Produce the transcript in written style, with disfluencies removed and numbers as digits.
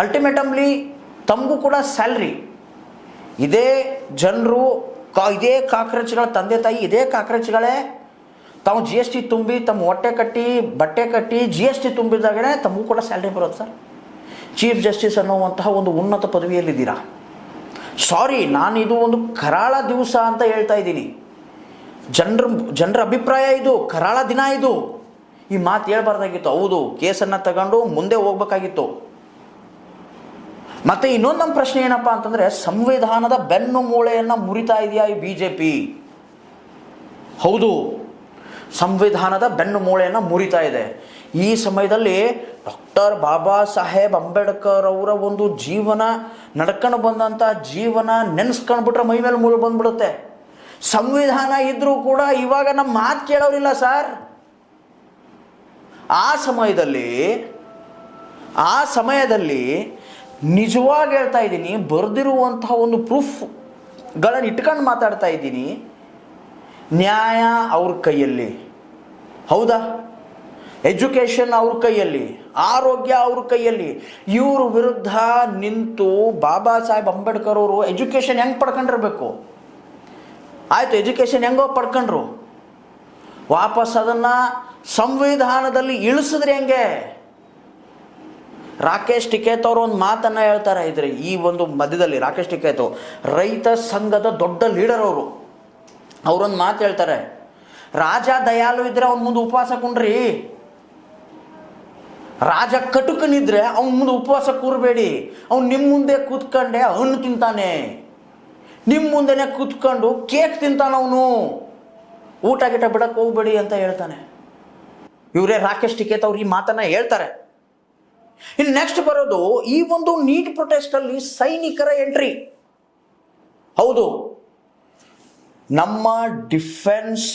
ಅಲ್ಟಿಮೇಟಮ್ಲಿ ತಮಗೂ ಕೂಡ ಸ್ಯಾಲ್ರಿ. ಇದೇ ಜನರು ಇದೇ ಕಾಕ್ರೋಚ್ಗಳ ತಂದೆ ತಾಯಿ ಇದೇ ಕಾಕ್ರೋಚ್ಗಳೇ ತಾವು ಜಿ ಎಸ್ ಟಿ ತುಂಬಿ ತಮ್ಮ ಹೊಟ್ಟೆ ಕಟ್ಟಿ ಬಟ್ಟೆ ಕಟ್ಟಿ ಜಿ ಎಸ್ ಟಿ ತುಂಬಿದಾಗಲೇ ತಮಗೂ ಕೂಡ ಸ್ಯಾಲ್ರಿ ಬರೋದು ಸರ್. ಚೀಫ್ ಜಸ್ಟಿಸ್ ಅನ್ನುವಂತಹ ಒಂದು ಉನ್ನತ ಪದವಿಯಲ್ಲಿದ್ದೀರಾ. ಸಾರಿ, ನಾನು ಇದು ಒಂದು ಕರಾಳ ದಿವಸ ಅಂತ ಹೇಳ್ತಾ ಇದ್ದೀನಿ. ಜನರ ಅಭಿಪ್ರಾಯ ಇದು, ಕರಾಳ ದಿನ ಇದು. ಈ ಮಾತು ಹೇಳ್ಬಾರ್ದಾಗಿತ್ತು. ಹೌದು, ಕೇಸನ್ನು ತಗೊಂಡು ಮುಂದೆ ಹೋಗ್ಬೇಕಾಗಿತ್ತು. ಮತ್ತೆ ಇನ್ನೊಂದು ನಮ್ಮ ಪ್ರಶ್ನೆ ಏನಪ್ಪಾ ಅಂತಂದ್ರೆ, ಸಂವಿಧಾನದ ಬೆನ್ನು ಮೂಳೆಯನ್ನು ಮುರಿತಾ ಇದೆಯಾ ಈ BJP? ಹೌದು, ಸಂವಿಧಾನದ ಬೆನ್ನು ಮೂಳೆಯನ್ನು ಮುರಿತಾ ಇದೆ. ಈ ಸಮಯದಲ್ಲಿ ಡಾಕ್ಟರ್ ಬಾಬಾ ಸಾಹೇಬ್ ಅಂಬೇಡ್ಕರ್ ಅವರ ಒಂದು ಜೀವನ, ನಡ್ಕೊಂಡು ಬಂದಂಥ ಜೀವನ ನೆನೆಸ್ಕೊಂಡ್ಬಿಟ್ರೆ ಮೈ ಮೇಲೆ ಮುಳ್ಳು ಬಂದ್ಬಿಡುತ್ತೆ. ಸಂವಿಧಾನ ಇದ್ರೂ ಕೂಡ ಇವಾಗ ನಮ್ಮ ಮಾತು ಕೇಳೋರಿಲ್ಲ ಸರ್. ಆ ಸಮಯದಲ್ಲಿ ನಿಜವಾಗಿ ಹೇಳ್ತಾ ಇದ್ದೀನಿ, ಬರೆದಿರುವಂತಹ ಒಂದು ಪ್ರೂಫ್ಗಳನ್ನು ಇಟ್ಕೊಂಡು ಮಾತಾಡ್ತಾ ಇದ್ದೀನಿ. ನ್ಯಾಯ ಅವ್ರ ಕೈಯಲ್ಲಿ, ಹೌದಾ? ಎಜುಕೇಷನ್ ಅವ್ರ ಕೈಯಲ್ಲಿ, ಆರೋಗ್ಯ ಅವ್ರ ಕೈಯಲ್ಲಿ. ಇವ್ರ ವಿರುದ್ಧ ನಿಂತು ಬಾಬಾ ಸಾಹೇಬ್ ಅಂಬೇಡ್ಕರ್ ಅವರು ಎಜುಕೇಷನ್ ಹೆಂಗೆ ಪಡ್ಕೊಂಡಿರ್ಬೇಕು? ಆಯಿತು, ಎಜುಕೇಷನ್ ಹೆಂಗೋ ಪಡ್ಕೊಂಡ್ರು, ವಾಪಸ್ ಅದನ್ನು ಸಂವಿಧಾನದಲ್ಲಿ ಇಳಿಸಿದ್ರೆ ಹೆಂಗೆ? ರಾಕೇಶ್ ಟಿಕೇತ್ ಅವರು ಒಂದು ಮಾತನ್ನು ಹೇಳ್ತಾರೆ ಇದ್ರೆ ಈ ಒಂದು ಮಧ್ಯದಲ್ಲಿ. ರಾಕೇಶ್ ಟಿಕೇತ್ ರೈತ ಸಂಘದ ದೊಡ್ಡ ಲೀಡರ್ ಅವರು. ಅವರೊಂದು ಮಾತು ಹೇಳ್ತಾರೆ, ರಾಜ ದಯಾಲು ಇದ್ರೆ ಅವನ ಮುಂದೆ ಉಪವಾಸ ಕುಂಡ್ರಿ, ರಾಜ ಕಟುಕನಿದ್ರೆ ಅವನ ಮುಂದೆ ಉಪವಾಸ ಕೂರಬೇಡಿ. ಅವ್ನು ನಿಮ್ಮ ಮುಂದೆ ಕೂತ್ಕೊಂಡೆ ಹಣ್ಣು ತಿಂತಾನೆ, ನಿಮ್ಮ ಮುಂದೆನೆ ಕೂತ್ಕೊಂಡು ಕೇಕ್ ತಿಂತಾನ ಅವನು, ಊಟ ಗಿಟ ಬಿಡಕ್ಕೆ ಹೋಗ್ಬೇಡಿ ಅಂತ ಹೇಳ್ತಾನೆ. ಇವರೇ ರಾಕೇಶ್ ಟಿಕೇತ್ ಅವ್ರು ಈ ಮಾತನ್ನ ಹೇಳ್ತಾರೆ. ಇನ್ನು ನೆಕ್ಸ್ಟ್ ಬರೋದು ಈ ಒಂದು ನೀಟ್ ಪ್ರೊಟೆಸ್ಟ್ ಅಲ್ಲಿ ಸೈನಿಕರ ಎಂಟ್ರಿ. ಹೌದು, ನಮ್ಮ ಡಿಫೆನ್ಸ್